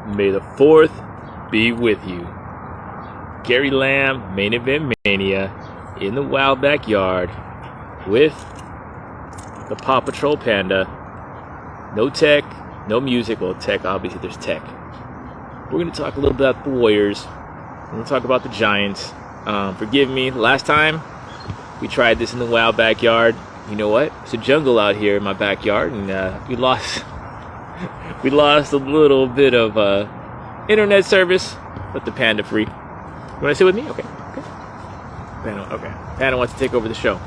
May the 4th be with you. Gary Lamb, Main Event Mania, in the wild backyard with the Paw Patrol Panda. No tech, no music. Well, tech, obviously there's tech. We're going to talk a little bit about the Warriors. We're going to talk about the Giants. Forgive me, last time we tried this in the wild backyard. You know what? It's a jungle out here in my backyard, and we lost a little bit of internet service, but the Panda free. You want to sit with me? Okay. Panda, okay. Panda wants to take over the show.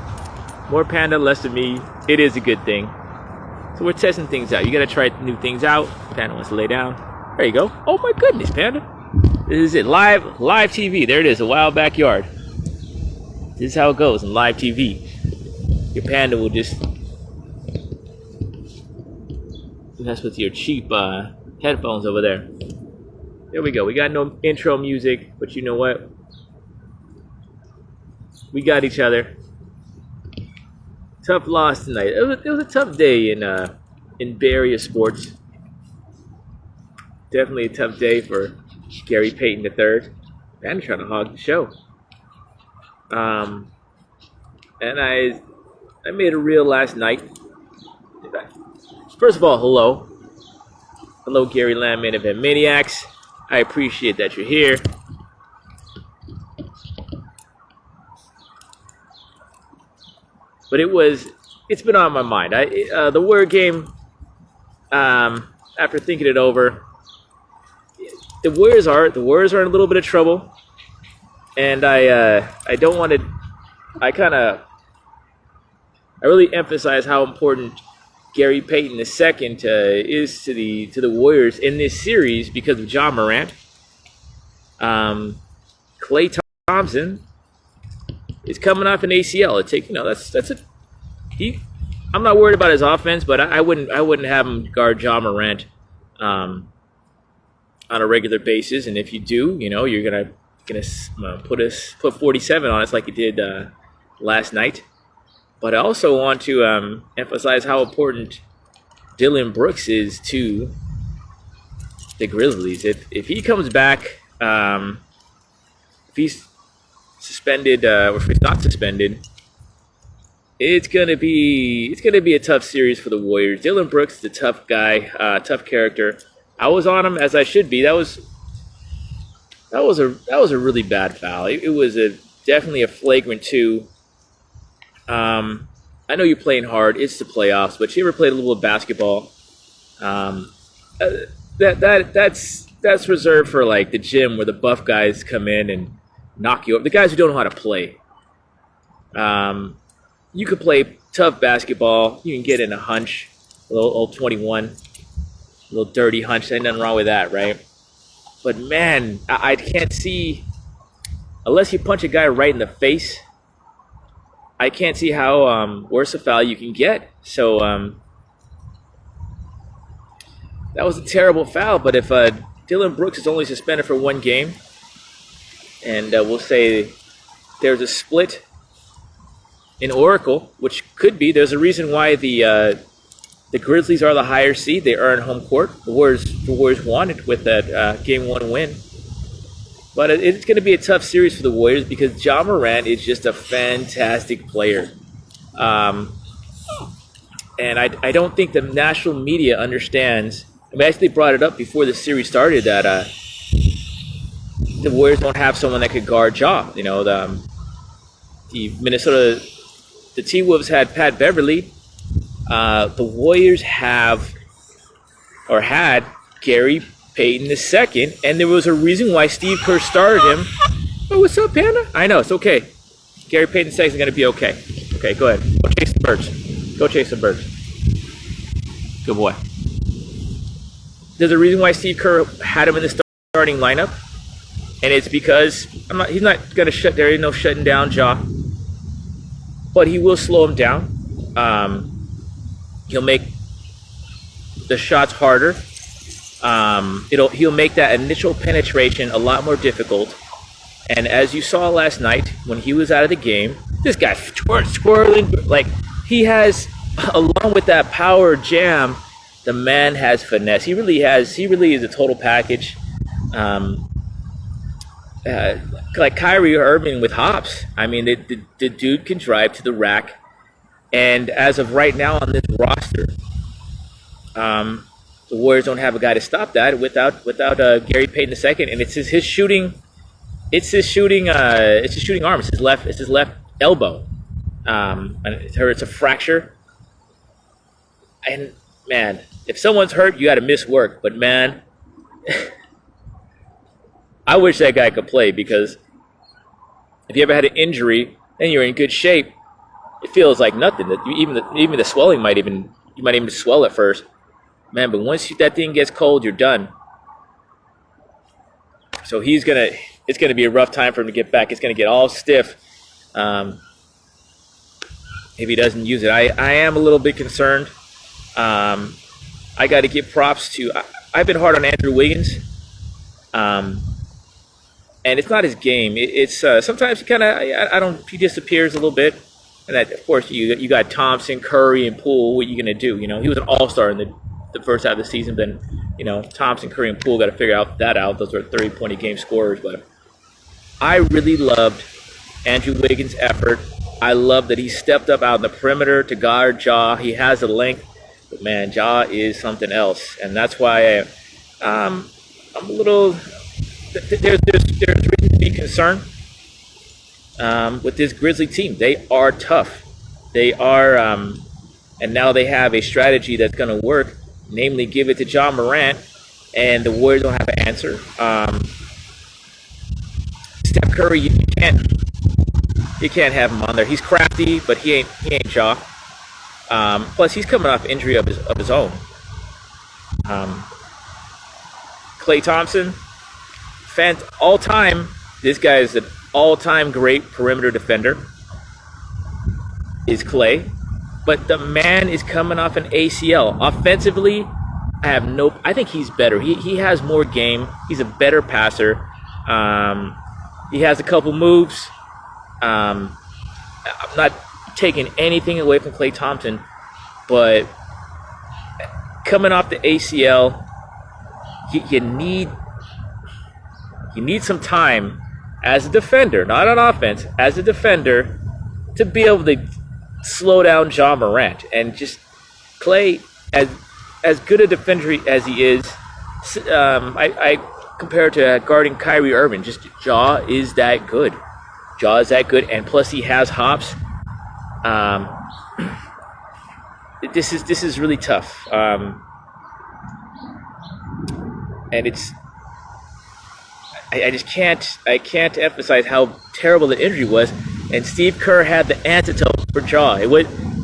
More Panda, less of me. It is a good thing. So we're testing things out. You got to try new things out. Panda wants to lay down. There you go. Oh my goodness, Panda. This is it. Live TV. There it is. A wild backyard. This is how it goes in live TV. Your Panda will just mess with your cheap headphones over there. There we go. We got no intro music, but you know what? We got each other. Tough loss tonight. It was a tough day in Bay Area sports. Definitely a tough day for Gary Payton III. Man, trying to hog the show. And I made a reel last night. First of all, hello. Hello, Gary Lamb, Main Event Maniacs. I appreciate that you're here. But it's been on my mind. The Warrior game, after thinking it over, the Warriors are in a little bit of trouble. And I don't want to, I really emphasize how important Gary Payton II is to the Warriors in this series because of Ja Morant. Klay Thompson is coming off an ACL. I'm not worried about his offense, but I wouldn't have him guard Ja Morant on a regular basis. And if you do, you're gonna put 47 on us like you did last night. But I also want to emphasize how important Dillon Brooks is to the Grizzlies. If he comes back, if he's suspended or if he's not suspended, it's gonna be a tough series for the Warriors. Dillon Brooks is a tough guy, tough character. I was on him as I should be. That was a really bad foul. It was definitely a flagrant 2. I know you're playing hard. It's the playoffs, but you ever played a little basketball? That's reserved for like the gym where the buff guys come in and knock you up. The guys who don't know how to play. You could play tough basketball. You can get in a hunch, a little old 21, a little dirty hunch. Ain't nothing wrong with that, right? But man, I can't see, unless you punch a guy right in the face, I can't see how worse a foul you can get. So that was a terrible foul. But if Dillon Brooks is only suspended for 1 game, and we'll say there's a split in Oracle, which could be, there's a reason why the Grizzlies are the higher seed. They earn home court. The Warriors won it with that Game 1 win. But it's going to be a tough series for the Warriors because Ja Morant is just a fantastic player. And I don't think the national media understands. I actually brought it up before the series started that the Warriors don't have someone that could guard Ja. The T-Wolves had Pat Beverly. The Warriors had Gary Payton II, and there was a reason why Steve Kerr started him. Oh, what's up, Panda? I know, it's okay. Gary Payton II is going to be okay. Okay, go ahead. Go chase the birds. Go chase the birds. Good boy. There's a reason why Steve Kerr had him in the starting lineup, and it's because he's not going to shut. There ain't no shutting down Ja, but he will slow him down. He'll make the shots harder. He'll make that initial penetration a lot more difficult. And as you saw last night when he was out of the game, this guy twirling like he has, along with that power jam, the man has finesse. He really has. He really is a total package. Like Kyrie Irving with hops. I mean, the dude can drive to the rack. And as of right now on this roster, the Warriors don't have a guy to stop that without Gary Payton II, and it's his shooting. It's his shooting arm. It's his left elbow. And it's a fracture. And man, if someone's hurt, you got to miss work. But man, I wish that guy could play, because if you ever had an injury and you're in good shape, it feels like nothing. That even the swelling you might even swell at first, man. But once that thing gets cold, you're done. So it's gonna be a rough time for him to get back. It's gonna get all stiff if he doesn't use it. I am a little bit concerned. I got to give props to. I've been hard on Andrew Wiggins, and it's not his game. It's sometimes he disappears a little bit. And that, of course, you got Thompson, Curry, and Poole. What are you gonna do? He was an all-star in the first half of the season. Then, Thompson, Curry, and Poole got to figure that out. Those are 30-point a game scorers. But I really loved Andrew Wiggins' effort. I love that he stepped up out on the perimeter to guard Ja. He has the length, but man, Ja is something else, and that's why I'm a little. There's reason to be concerned with this Grizzly team. They are tough. They are, and now they have a strategy that's going to work, namely give it to Ja Morant, and the Warriors don't have an answer. Steph Curry, you can't have him on there. He's crafty, but he ain't Ja. Plus, he's coming off injury of his own. Klay Thompson, all time. This guy is an all-time great perimeter defender. Is Klay, but the man is coming off an ACL. Offensively, I think he's better. He has more game. He's a better passer. He has a couple moves. I'm not taking anything away from Klay Thompson, but coming off the ACL, you need some time as a defender, not on offense, as a defender, to be able to slow down Ja Morant. And just Klay, as good a defender as he is, I compare it to guarding Kyrie Irving. Just Ja is that good. Ja is that good, and plus he has hops. This is really tough, and it's. I just can't emphasize how terrible the injury was, and Steve Kerr had the antidote for Ja.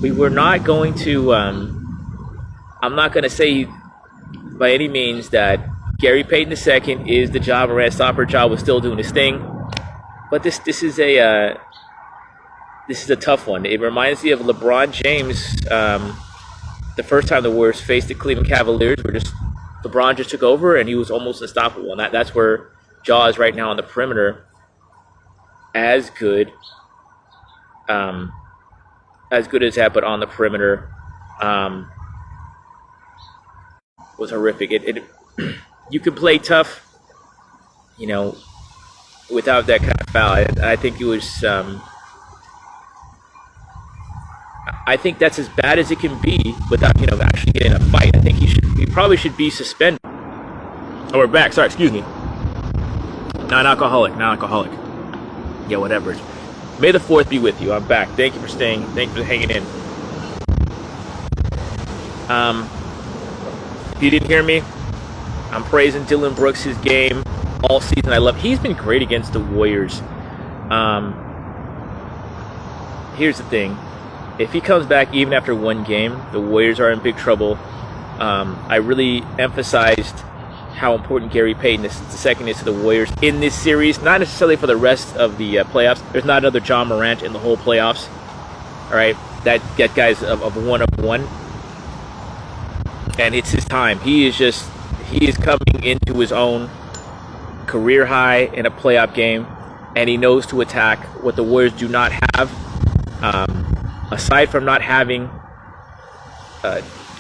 We were not going to. I'm not going to say by any means that Gary Payton II is the Ja Morant stopper. Ja was still doing his thing, but this is a tough one. It reminds me of LeBron James. The first time the Warriors faced the Cleveland Cavaliers, LeBron just took over and he was almost unstoppable. And that's where Ja is right now on the perimeter. As good as that, but on the perimeter was horrific. You could play tough, without that kind of foul. I think it was. I think that's as bad as it can be without actually getting a fight. I think he probably should be suspended. Oh, we're back. Sorry, excuse me. Non-alcoholic. Yeah, whatever. May the 4th be with you. I'm back. Thank you for staying. Thank you for hanging in. If you didn't hear me, I'm praising Dillon Brooks, his game all season. He's been great against the Warriors. Here's the thing. If he comes back even after one game, the Warriors are in big trouble. I really emphasized how important Gary Payton II is to the Warriors in this series, not necessarily for the rest of the playoffs. There's not another Ja Morant in the whole playoffs. All right, that guy's of one, and it's his time. He is coming into his own career high in a playoff game, and he knows to attack what the Warriors do not have. Aside from not having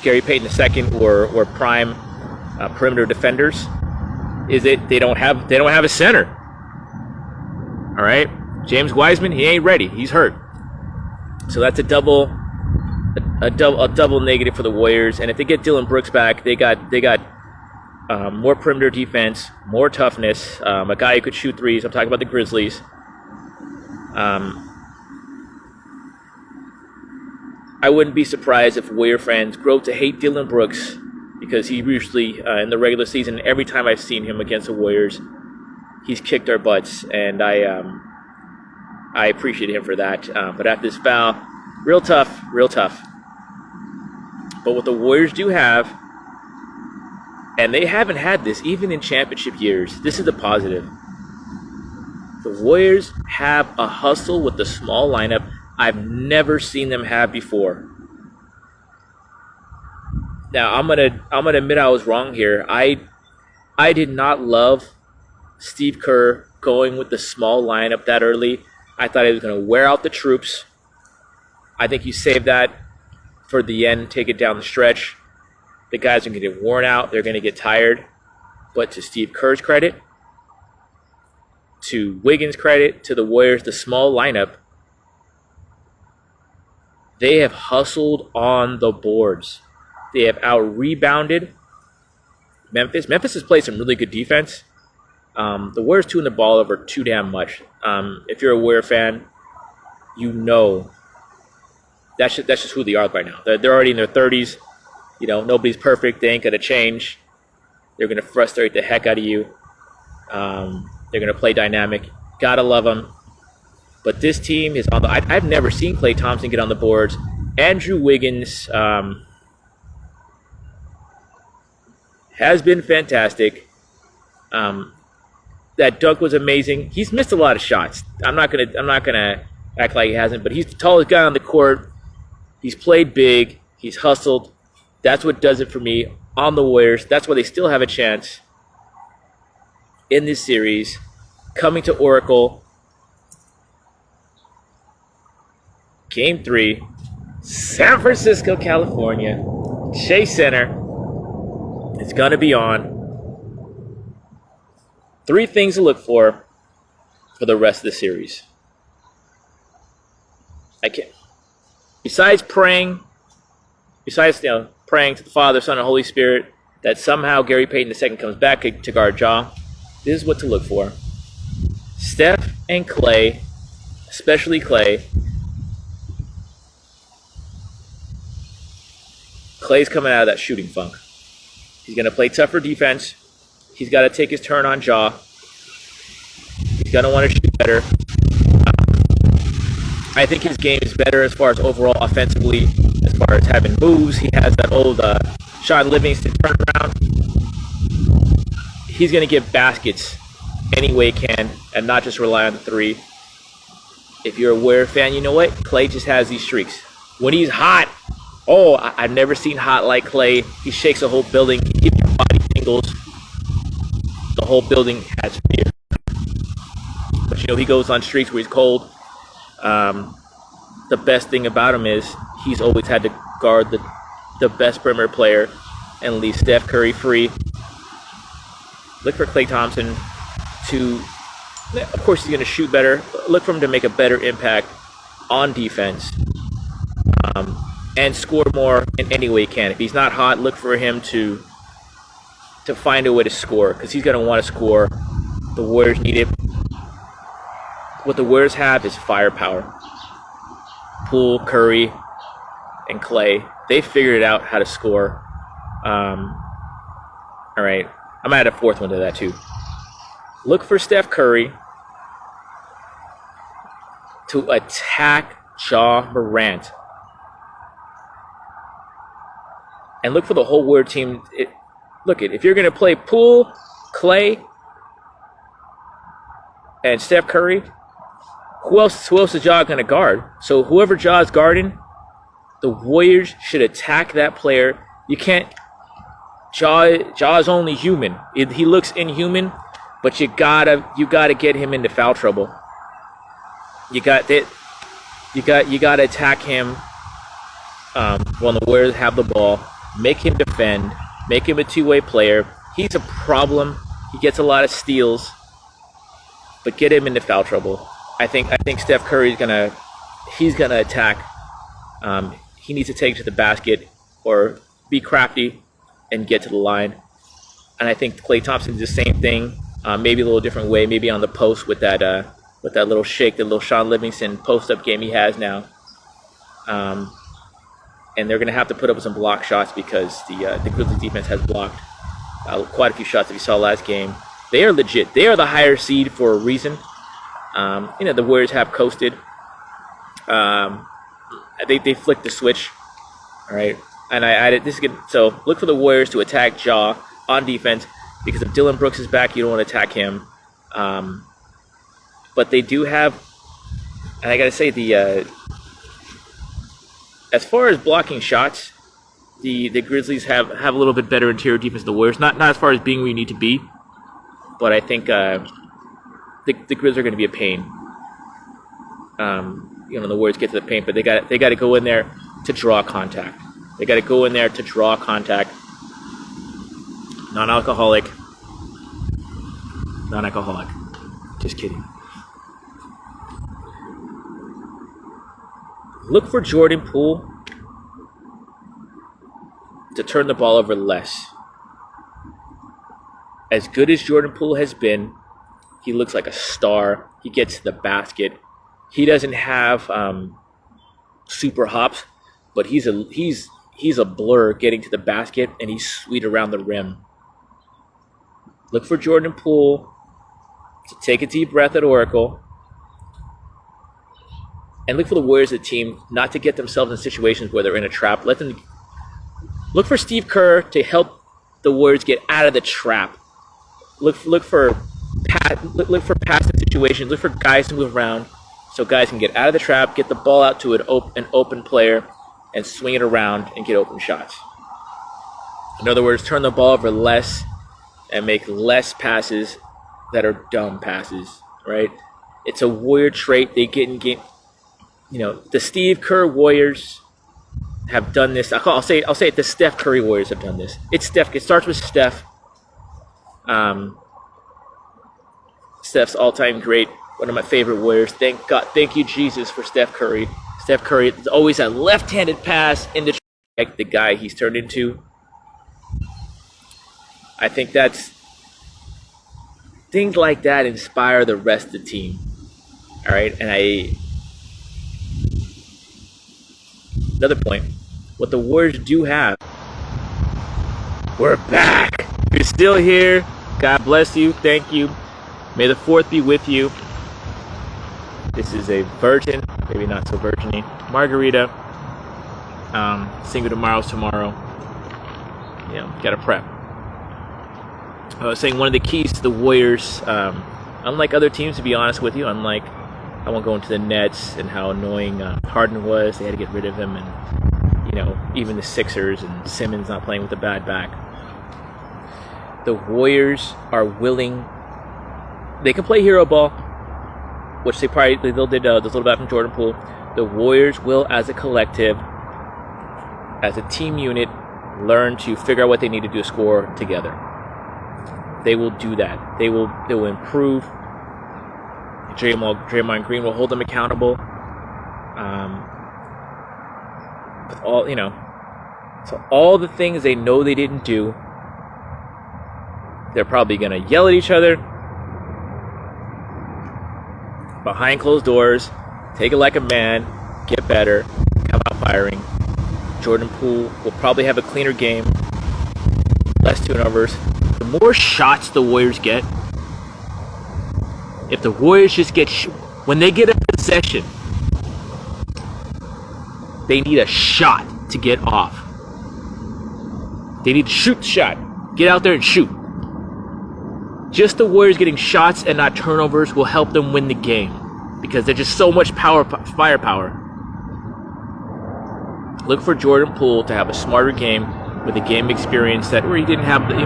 Gary Payton II or prime perimeter defenders is that they don't have a center. All right, James Wiseman, he ain't ready. He's hurt. So that's a double negative for the Warriors. And if they get Dylan Brooks back, they got more perimeter defense, more toughness, a guy who could shoot threes. I'm talking about the Grizzlies. I wouldn't be surprised if Warrior fans grow to hate Dylan Brooks, because he usually, in the regular season, every time I've seen him against the Warriors, he's kicked our butts, and I appreciate him for that. But after this foul, real tough. But what the Warriors do have, and they haven't had this even in championship years, this is the positive. The Warriors have a hustle with the small lineup I've never seen them have before. Now, I'm gonna admit I was wrong here. I did not love Steve Kerr going with the small lineup that early. I thought he was going to wear out the troops. I think you save that for the end, take it down the stretch. The guys are going to get worn out. They're going to get tired. But to Steve Kerr's credit, to Wiggins' credit, to the Warriors, the small lineup, they have hustled on the boards. They have out-rebounded Memphis. Memphis has played some really good defense. The Warriors turning the ball over too damn much. If you're a Warrior fan, you know that's just who they are right now. They're already in their 30s. You know, nobody's perfect. They ain't gonna change. They're gonna frustrate the heck out of you. They're gonna play dynamic. Gotta love them. But this team is on the. I've never seen Klay Thompson get on the boards. Andrew Wiggins has been fantastic. That dunk was amazing. He's missed a lot of shots. I'm not gonna act like he hasn't, but he's the tallest guy on the court. He's played big. He's hustled. That's what does it for me on the Warriors. That's why they still have a chance in this series. Coming to Oracle, Game 3, San Francisco, California, Chase Center. It's gonna be on. 3 things to look for the rest of the series. Besides praying to the Father, Son, and Holy Spirit that somehow Gary Payton II comes back to guard Ja, this is what to look for. Steph and Klay, especially Klay. Klay's coming out of that shooting funk. He's going to play tougher defense. He's got to take his turn on Ja. He's going to want to shoot better. I think his game is better as far as overall offensively, as far as having moves. He has that old Sean Livingston turnaround. He's going to get baskets any way he can and not just rely on the 3. If you're a Warrior fan, you know what? Klay just has these streaks. When he's hot, I've never seen hot like Klay. He shakes a whole building. He gives your body tingles. The whole building has fear. But he goes on streaks where he's cold. The best thing about him is he's always had to guard the best perimeter player and leave Steph Curry free. Look for Klay Thompson to, of course he's going to shoot better. Look for him to make a better impact on defense and score more in any way he can. If he's not hot, look for him to find a way to score, because he's going to want to score. The Warriors need it. What the Warriors have is firepower. Poole, Curry, and Klay, they figured out how to score. All right, I'm going to add a 4th one to that too. Look for Steph Curry to attack Ja Morant. And look for the whole Warrior team. If you're going to play Poole, Klay, and Steph Curry, who else is Ja going to guard? So whoever Ja is guarding, the Warriors should attack that player. You can't. Ja is only human. He looks inhuman, but you gotta get him into foul trouble. You gotta attack him when the Warriors have the ball. make him defend, make him a two-way player. He's a problem. He gets a lot of steals, but get him into foul trouble. I think Steph Curry's gonna attack. He needs to take it to the basket or be crafty and get to the line. And I think Klay Thompson's the same thing, maybe a little different way, maybe on the post with that little shake, the little Sean Livingston post-up game he has now. And they're going to have to put up with some block shots because the Grizzlies defense has blocked quite a few shots that we saw last game. They are legit. They are the higher seed for a reason. The Warriors have coasted. They flicked the switch. All right. And so look for the Warriors to attack Ja on defense because if Dylan Brooks is back, you don't want to attack him. But they do have, and I got to say, as far as blocking shots, the Grizzlies have a little bit better interior defense than the Warriors. Not as far as being where you need to be, but I think the Grizzlies are going to be a pain. The Warriors get to the paint, but they got to go in there to draw contact. They got to go in there to draw contact. Non-alcoholic. Just kidding. Look for Jordan Poole to turn the ball over less. As good as Jordan Poole has been, he looks like a star. He gets to the basket. He doesn't have super hops, but he's a blur getting to the basket, and he's sweet around the rim. Look for Jordan Poole to take a deep breath at Oracle. And look for the Warriors, the team, not to get themselves in situations where they're in a trap. Look for Steve Kerr to help the Warriors get out of the trap. Look for passing situations. Look for guys to move around so guys can get out of the trap, get the ball out to an open player, and swing it around and get open shots. In other words, turn the ball over less and make less passes that are dumb passes. Right? It's a Warrior trait. They get in game. The Steve Kerr Warriors have done this. I'll say it. The Steph Curry Warriors have done this. It's Steph. It starts with Steph. Steph's all-time great. One of my favorite Warriors. Thank God. Thank you, Jesus, for Steph Curry. Steph Curry is always a left-handed pass in the guy he's turned into. I think things like that inspire the rest of the team. All right, and another point, what the Warriors do have, we're back. You're still here. God bless you. Thank you. May the 4th be with you. This is a virgin, maybe not so virgin-y, margarita. Cinco de Mayo's tomorrow. Gotta prep. I was saying one of the keys to the Warriors, unlike other teams, to be honest with you, I won't go into the Nets and how annoying Harden was. They had to get rid of him, and even the Sixers and Simmons not playing with a bad back. The Warriors are willing. They can play hero ball, which they'll did a little bit from Jordan Poole. The Warriors will, as a collective, as a team unit, learn to figure out what they need to do to score together. They will do that. They will improve. Draymond Green will hold them accountable. With all the things they know they didn't do, they're probably gonna yell at each other behind closed doors, take it like a man, get better, come out firing. Jordan Poole will probably have a cleaner game, less turnovers. The more shots the Warriors get, if the Warriors just get when they get a possession, they need a shot to get off. They need to shoot the shot. Get out there and shoot. Just the Warriors getting shots and not turnovers will help them win the game because there's just so much firepower. Look for Jordan Poole to have a smarter game with a game experience where he didn't have he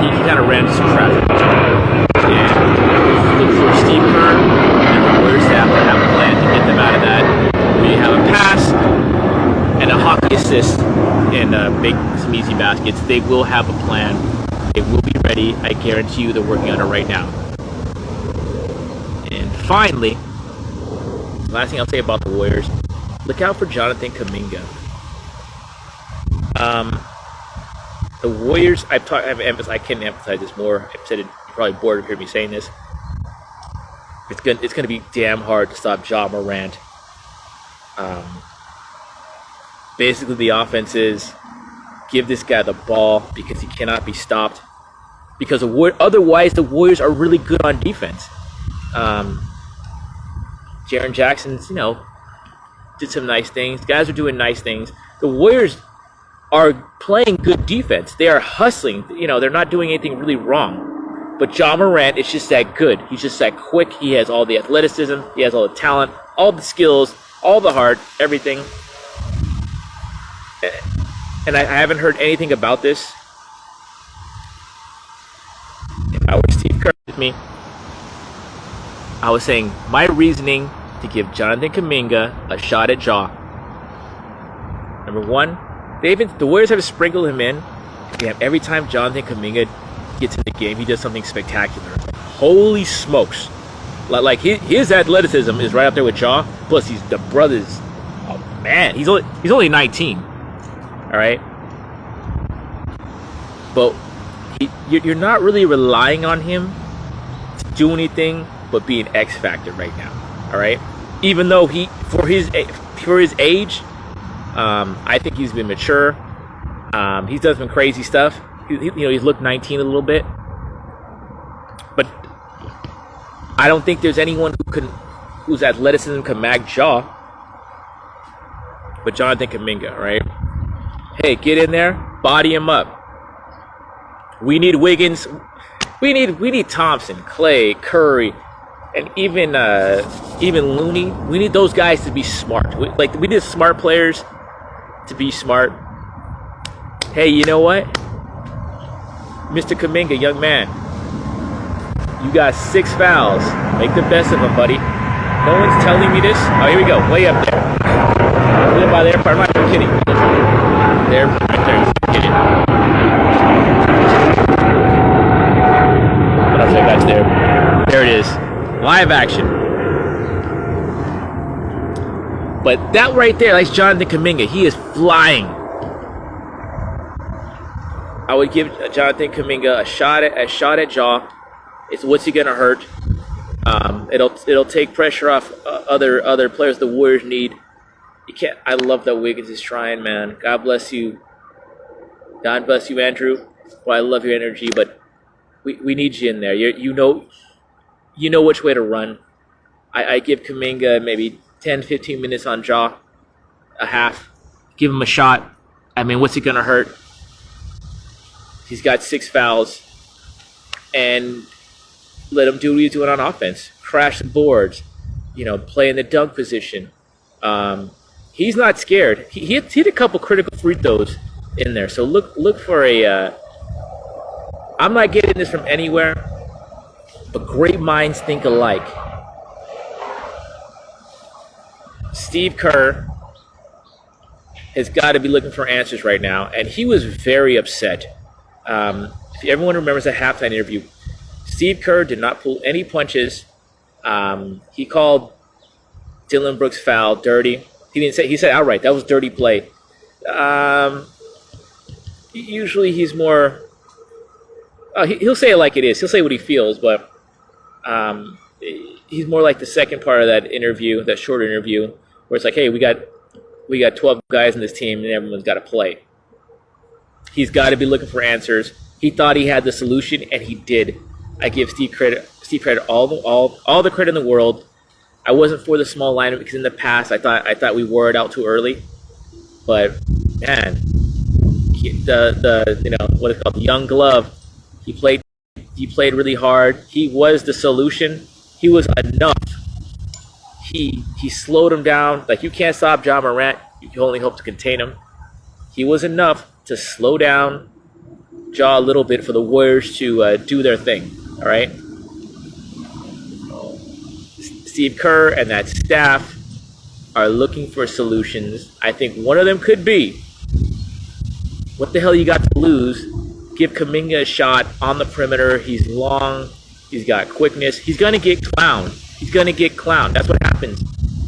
kind of ran into some traffic. And look for Steve Kerr and the Warriors have to have a plan to get them out of that. Where you have a pass and a hockey assist and make some easy baskets. They will have a plan. They will be ready. I guarantee you they're working on it right now. And finally, last thing I'll say about the Warriors, look out for Jonathan Kuminga. The Warriors, I can't emphasize this more. I've said it, you're probably bored of hearing me saying this. It's gonna be damn hard to stop Ja Morant. Basically, the offense is give this guy the ball because he cannot be stopped. Because otherwise, the Warriors are really good on defense. Jaren Jackson's, did some nice things. Guys are doing nice things. The Warriors are playing good defense. They are hustling. They're not doing anything really wrong. But Ja Morant is just that good. He's just that quick. He has all the athleticism. He has all the talent, all the skills, all the heart, everything. And I haven't heard anything about this. If I were Steve Kerr with me, I was saying my reasoning to give Jonathan Kuminga a shot at Ja. Number one, the Warriors have sprinkled him in. Every time Jonathan Kuminga gets in the game, he does something spectacular. Holy smokes! Like his athleticism is right up there with Ja. Plus, he's the brothers. Oh man, he's only 19. All right, but you're not really relying on him to do anything but be an X factor right now. All right, even though for his age, I think he's been mature. He's done some crazy stuff. He's looked 19 a little bit, but I don't think there's anyone whose athleticism can match Ja. But Jonathan Kuminga, right? Hey, get in there, body him up. We need Wiggins. We need Thompson, Clay, Curry, and even Looney. We need those guys to be smart. We need smart players to be smart. Hey, you know what? Mr. Kuminga, young man, you got 6 fouls. Make the best of them, buddy. No one's telling me this. Oh, here we go. Way up there. Way by the airport. I'm not even kidding. There, right there. Get it. What else I got there? There it is. Live action. But that right there, that's Jonathan Kuminga. He is flying. I would give Jonathan Kuminga a shot at Ja. It's what's he gonna hurt? It'll take pressure off other players the Warriors need. You can't. I love that Wiggins is trying, man. God bless you. God bless you, Andrew. Well, I love your energy, but we need you in there. You know which way to run. I give Kuminga maybe 10, 15 minutes on Ja, a half. Give him a shot. I mean, what's he gonna hurt? He's got 6 fouls, and let him do what he's doing on offense. Crash the boards, play in the dunk position. He's not scared. He hit a couple critical free throws in there. So look for a. I'm not getting this from anywhere, but great minds think alike. Steve Kerr has got to be looking for answers right now, and he was very upset. If everyone remembers the halftime interview, Steve Kerr did not pull any punches. He called Dylan Brooks' foul dirty. He said outright that was dirty play. Usually he's more. He'll say it like it is. He'll say what he feels, but he's more like the second part of that interview, that short interview, where it's like, hey, we got 12 guys in this team, and everyone's got to play. He's got to be looking for answers. He thought he had the solution, and he did. I give Steve credit all the credit in the world. I wasn't for the small lineup because in the past I thought we wore it out too early. But man, the what is called the young glove. He played really hard. He was the solution. He was enough. He slowed him down. Like, you can't stop Ja Morant. You can only hope to contain him. He was enough to slow down Ja a little bit for the Warriors to do their thing. All right. Steve Kerr and that staff are looking for solutions. I think one of them could be what the hell you got to lose? Give Kuminga a shot on the perimeter. He's long. He's got quickness. He's going to get clowned. That's what happens.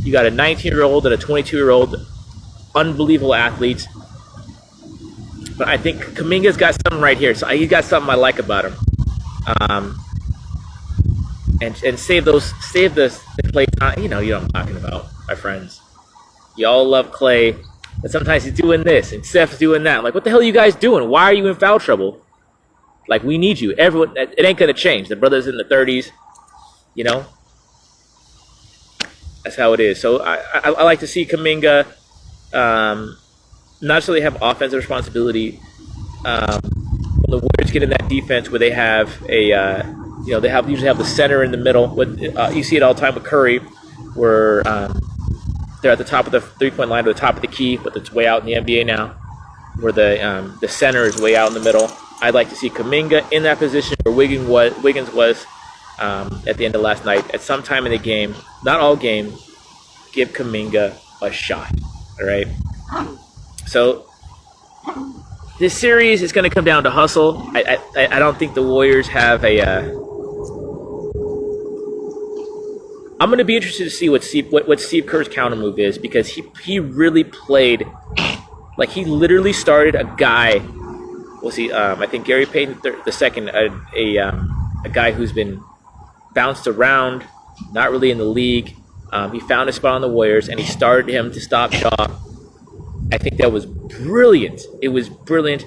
You got a 19-year-old and a 22-year-old, unbelievable athletes. But I think Kuminga's got something right here. So he's got something I like about him. And save the Clay time. You know what I'm talking about, my friends. Y'all love Clay, but sometimes he's doing this and Steph's doing that. I'm like, what the hell are you guys doing? Why are you in foul trouble? Like, we need you. Everyone, it ain't gonna change. The brother's in the 30s, you know. That's how it is. So I like to see Kuminga not necessarily have offensive responsibility. When the Warriors get in that defense where they have a they usually have the center in the middle. You see it all the time with Curry, where they're at the top of the three-point line, or the top of the key, but it's way out in the NBA now, where the center is way out in the middle. I'd like to see Kuminga in that position where Wiggins was at the end of last night. At some time in the game, not all game, give Kuminga a shot. All right. So this series is going to come down to hustle. I don't think the Warriors have a. I'm going to be interested to see what Steve Kerr's counter move is, because he really played like he literally started a guy. We'll see. I think Gary Payton the second, a guy who's been bounced around, not really in the league. He found a spot on the Warriors, and he started him to stop Ja. I think that was brilliant. It was brilliant.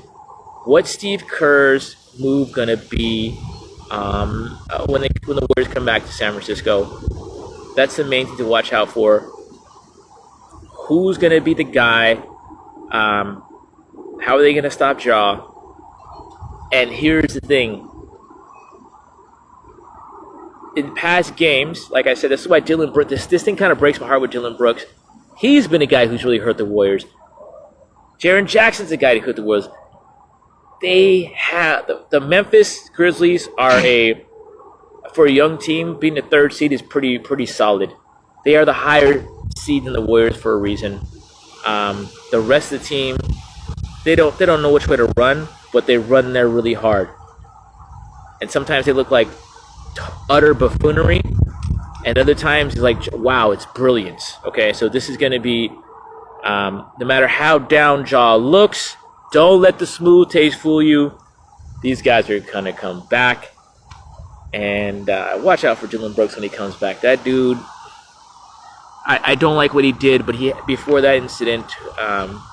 What's Steve Kerr's move gonna be when the Warriors come back to San Francisco? That's the main thing to watch out for. Who's gonna be the guy? How are they gonna stop Ja? And here's the thing. In past games, like I said, this is why Dylan Brooks. This thing kind of breaks my heart with Dylan Brooks. He's been a guy who's really hurt the Warriors. Jaren Jackson's a guy who hurt the Warriors. They have the Memphis Grizzlies are for a young team, being the third seed is pretty solid. They are the higher seed than the Warriors for a reason. The rest of the team, they don't know which way to run, but they run there really hard. And sometimes they look like utter buffoonery, and other times it's like, wow, it's brilliance. Okay, so this is going to be, no matter how down Ja looks, don't let the smooth taste fool you. These guys are going to come back, and watch out for Dylan Brooks when he comes back. That dude, I don't like what he did, but before that incident,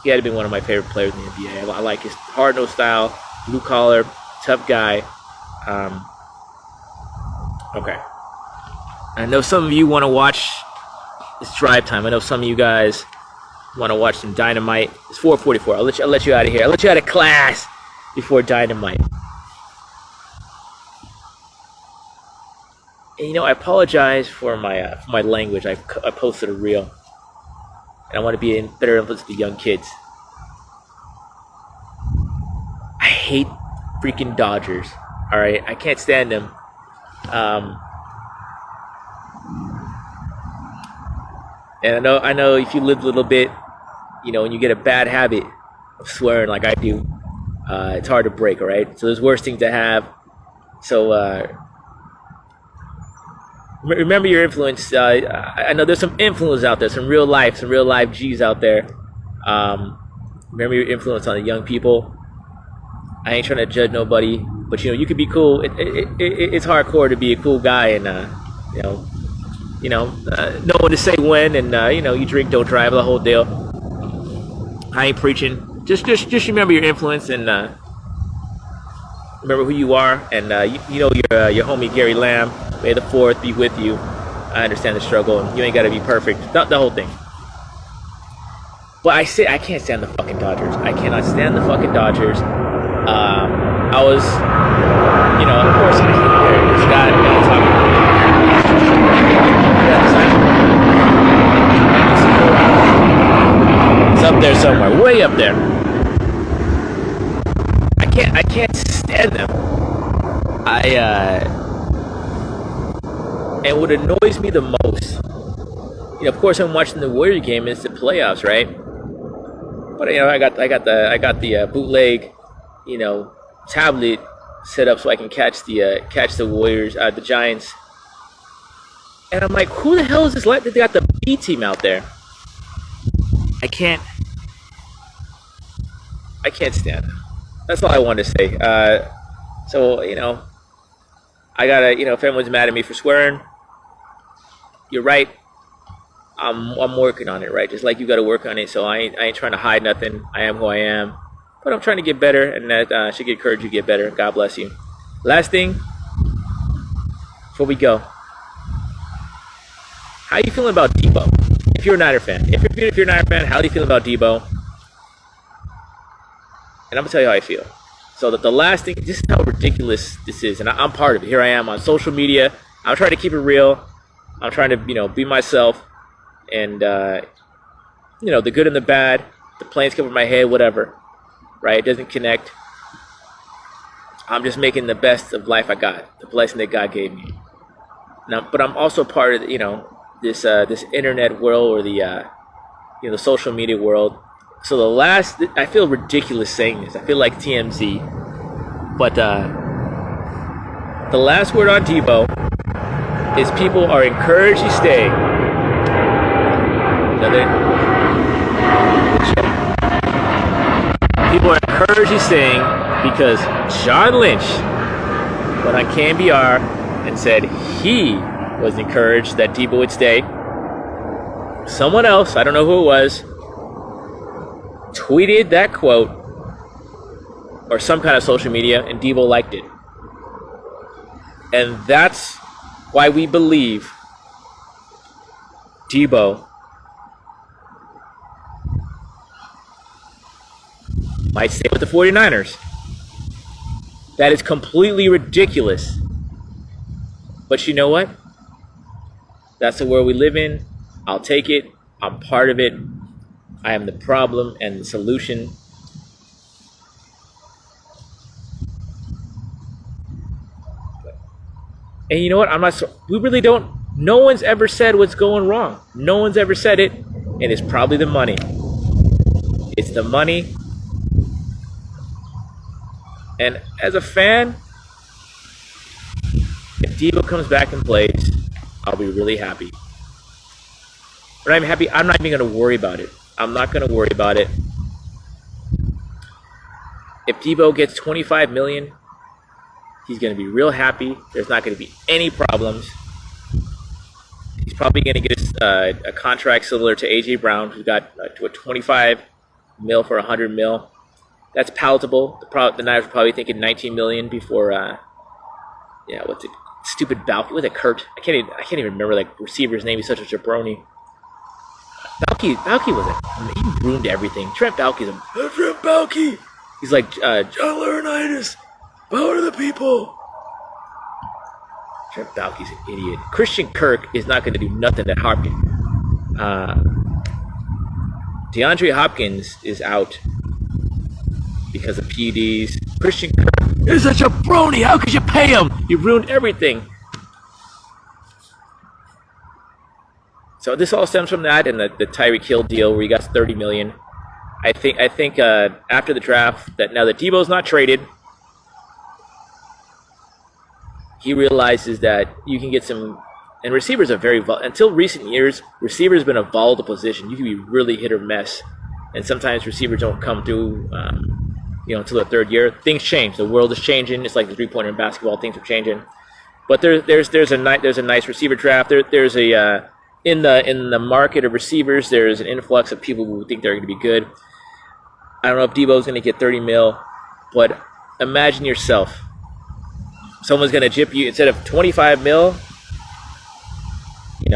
he had to be one of my favorite players in the NBA. I like his hard-nosed style, blue-collar, tough guy. Okay. I know some of you want to watch. It's drive time. I know some of you guys want to watch some Dynamite. It's 4:44. I'll let you out of here. I'll let you out of class before Dynamite. And I apologize for my language. I posted a reel, and I want to be a better influence to the young kids. I hate freaking Dodgers. All right, I can't stand them. And I know if you live a little bit, when you get a bad habit of swearing like I do, it's hard to break, all right? So there's worse things to have. So remember your influence. I know there's some influence out there, some real life G's out there. Remember your influence on the young people. I ain't trying to judge nobody, but you could be cool. It's hardcore to be a cool guy, and know when to say when, and you drink, don't drive, the whole deal. I ain't preaching. Just remember your influence, and remember who you are, and your homie Gary Lamb. May the 4th be with you. I understand the struggle, and you ain't got to be perfect. Not the whole thing. But I can't stand the fucking Dodgers. I cannot stand the fucking Dodgers. I was, of course, this guy talking. It's up there somewhere, way up there. I can't stand them. And what annoys me the most, of course, I'm watching the Warrior game. It's the playoffs, right? But I got the bootleg, tablet set up so I can catch the Warriors, the Giants. And I'm like, who the hell is this? They got the B team out there. I can't stand it. That's all I wanted to say. So I gotta, if anyone's mad at me for swearing, you're right. I'm working on it, right? Just like you got to work on it. So I ain't trying to hide nothing. I am who I am, but I'm trying to get better, and that should encourage you to get better. God bless you. Last thing, before we go, how you feeling about Debo? If you're a Niner fan, if you're a Niner fan, how do you feel about Debo? And I'm gonna tell you how I feel. So the last thing, this is how ridiculous this is, and I'm part of it. Here I am on social media. I'm trying to keep it real. I'm trying to be myself, and the good and the bad, the planes come over my head, whatever, right? It doesn't connect. I'm just making the best of life I got, the blessing that God gave me. Now, but I'm also part of this internet world, or the social media world. So I feel ridiculous saying this. I feel like TMZ, but the last word on Debo is people are encouraged to stay. People are encouraged to staying because John Lynch went on KNBR and said he was encouraged that Debo would stay. Someone else, I don't know who it was, tweeted that quote or some kind of social media, and Debo liked it. And that's why we believe Debo might stay with the 49ers. That is completely ridiculous. But you know what? That's the world we live in. I'll take it. I'm part of it. I am the problem and the solution. And you know what? We really don't. No one's ever said what's going wrong. No one's ever said it. And it's probably the money. It's the money. And as a fan, if Debo comes back and plays, I'll be really happy. But I'm happy. I'm not even going to worry about it. I'm not going to worry about it. If Debo gets $25 million, he's going to be real happy. There's not going to be any problems. He's probably going to get a contract similar to A.J. Brown, who got to a $25 million for $100 million. That's palatable. The Niners were probably thinking $19 million before. What's it? Stupid Balky with a Kurt. I can't even remember receiver's name. He's such a jabroni. Balky was he ruined everything. Trent Balky's Trent Balky. He's like John Laurinaitis. Bow to the people. Trent Balky's an idiot. Christian Kirk is not going to do nothing at Hopkins. DeAndre Hopkins is out because of PEDs. Christian Kirk is such a brony. How could you pay him? You ruined everything. So this all stems from that and the Tyreek Hill deal where he got $30 million. I think after the draft, that now that Debo's not traded, he realizes that you can get some. And receivers are until recent years, receivers have been a volatile position. You can be really hit or miss, and sometimes receivers don't come through, until the third year. Things change. The world is changing. It's like the 3-pointer in basketball. Things are changing. But there's a nice receiver draft. There's a in the market of receivers, there's an influx of people who think they're going to be good. I don't know if Debo's going to get $30 million, but imagine yourself. Someone's going to jip you instead of $25 million.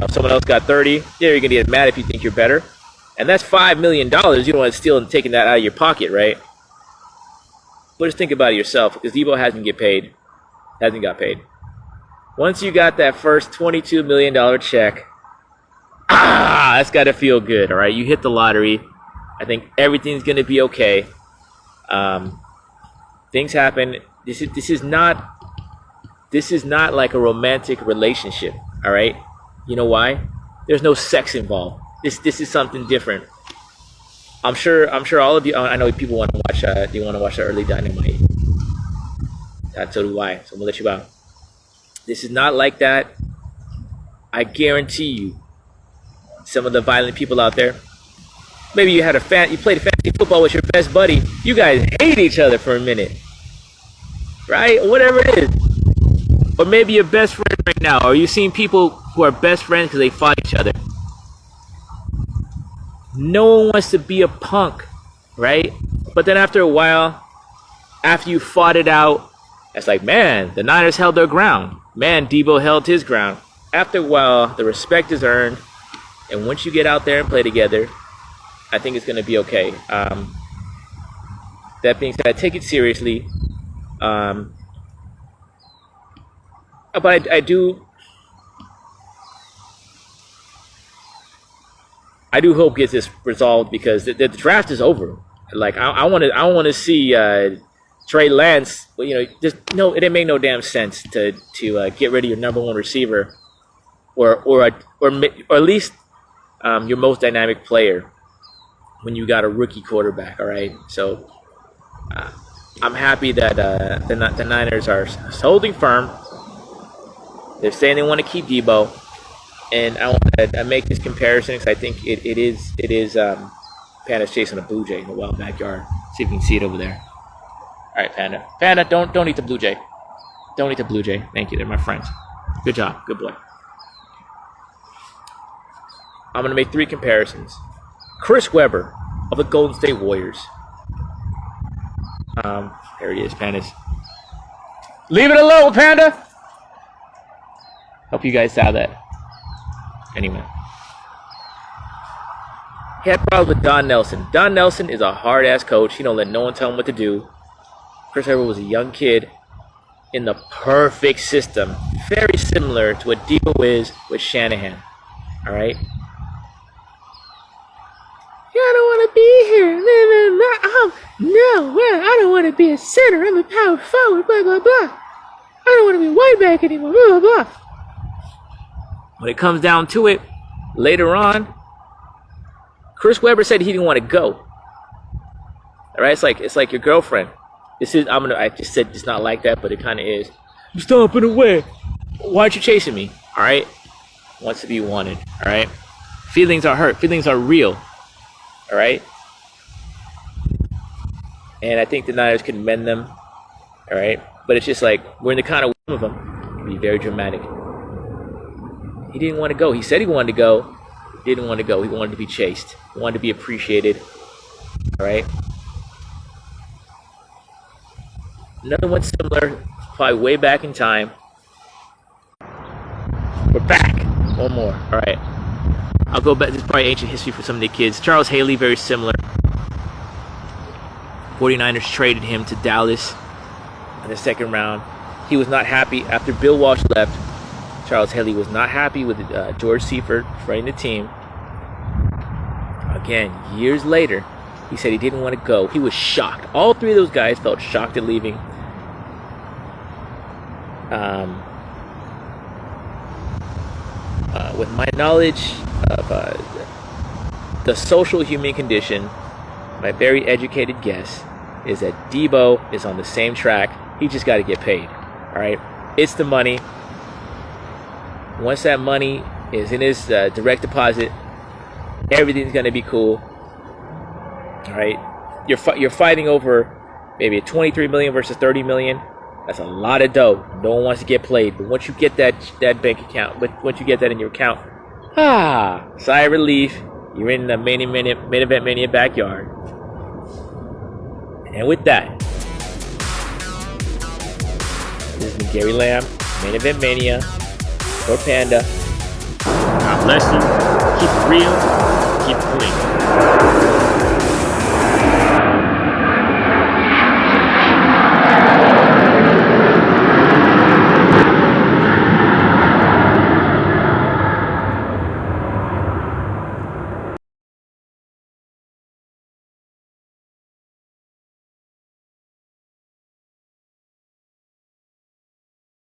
Someone else got 30. Yeah, you're going to get mad if you think you're better. And that's $5 million. You don't want to steal and taking that out of your pocket, right? But just think about it yourself, because Debo hasn't got paid. Once you got that first $22 million check, that's got to feel good, all right? You hit the lottery. I think everything's going to be okay. Things happen. This is not like a romantic relationship, all right? You know why? There's no sex involved. This is something different. I'm sure all of you. I know people want to watch. They want to watch the early Dynamite. So do I. So I'm gonna let you out. This is not like that. I guarantee you. Some of the violent people out there. Maybe you played fantasy football with your best buddy. You guys hate each other for a minute, right? Or whatever it is. Or maybe your best friend right now. Or you've seen people who are best friends because they fought each other. No one wants to be a punk, right? But then after a while, after you fought it out, it's like, man, the Niners held their ground. Man, Debo held his ground. After a while, the respect is earned. And once you get out there and play together, I think it's going to be okay. That being said, I take it seriously. But I do hope gets this resolved because the draft is over. Like I want to see Trey Lance. You know, just no, it didn't make no damn sense to get rid of your number one receiver, or at least your most dynamic player when you got a rookie quarterback. All right, so I'm happy that the Niners are holding firm. They're saying they want to keep Debo. And I want to make this comparison because I think it is Panda's chasing a blue jay in the wild backyard. See if you can see it over there. All right, Panda, don't eat the blue jay. Don't eat the blue jay. Thank you, they're my friends. Good job, good boy. I'm gonna make 3 comparisons. Chris Webber of the Golden State Warriors. There he is, Pandas. Leave it alone, Panda. Hope you guys saw that. Anyway, he had problems with Don Nelson. Don Nelson is a hard-ass coach. He don't let no one tell him what to do. Chris Webber was a young kid in the perfect system, very similar to what Debo is with Shanahan. All right. Yeah, I don't want to be here. No, I don't want to be a center. I'm a power forward. Blah blah blah. I don't want to be white back anymore. Blah blah blah. When it comes down to it, later on, Chris Webber said he didn't want to go. All right, it's like your girlfriend. I just said it's not like that, but it kind of is. I'm stomping away. Why aren't you chasing me? All right, wants to be wanted. All right, feelings are hurt. Feelings are real. All right, and I think the Niners can mend them. All right, but it's just like we're in the kind of one of them. It can be very dramatic. He didn't want to go. He said he wanted to go. He didn't want to go. He wanted to be chased. He wanted to be appreciated. All right. Another one similar, probably way back in time. We're back. One more. All right. I'll go back. This is probably ancient history for some of the kids. Charles Haley, very similar. 49ers traded him to Dallas in the second round. He was not happy after Bill Walsh left. Charles Haley was not happy with George Seifert running the team. Again, years later, he said he didn't want to go. He was shocked. All 3 of those guys felt shocked at leaving. With my knowledge of the social human condition, my very educated guess is that Debo is on the same track. He just got to get paid. All right? It's the money. Once that money is in his direct deposit, everything's gonna be cool. All right, you're fighting over maybe a 23 million versus 30 million. That's a lot of dough. No one wants to get played, but once you get that bank account, once you get that in your account, sigh of relief. You're in the main event mania backyard. And with that, this has been Gary Lamb, Main Event Mania. For Panda. God bless you. Keep it real. Keep it clean.